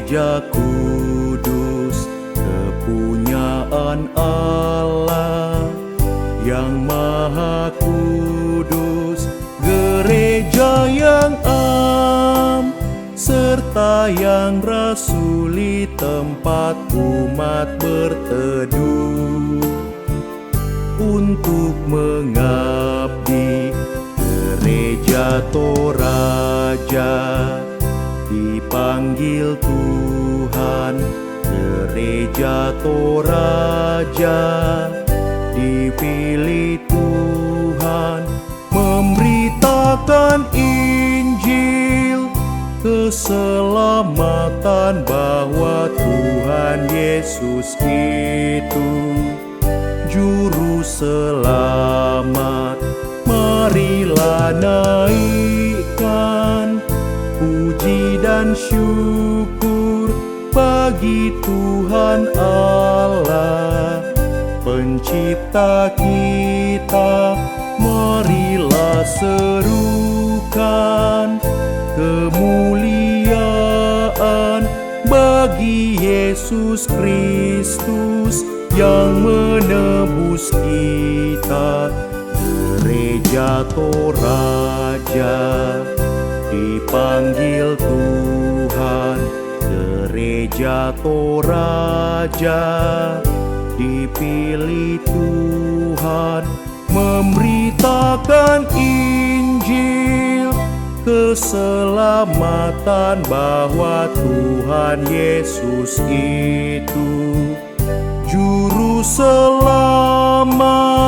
gereja kudus, kepunyaan Allah yang maha kudus, gereja yang am, serta yang rasuli, tempat umat berteduh untuk mengabdi. Gereja Toraja dipanggil Tuhan, gereja Toraja dipilih Tuhan, memberitakan Injil, keselamatan bahwa Tuhan Yesus itu Juru Selamat. Marilah naikkan puji dan syukur bagi Tuhan Allah, Pencipta kita. Marilah serukan kemuliaan bagi Yesus Kristus yang menebus kita. Gereja Toraja dipanggil Tuhan, gereja Toraja dipilih Tuhan, memberitakan Injil, keselamatan bahwa Tuhan Yesus itu Juru Selamat.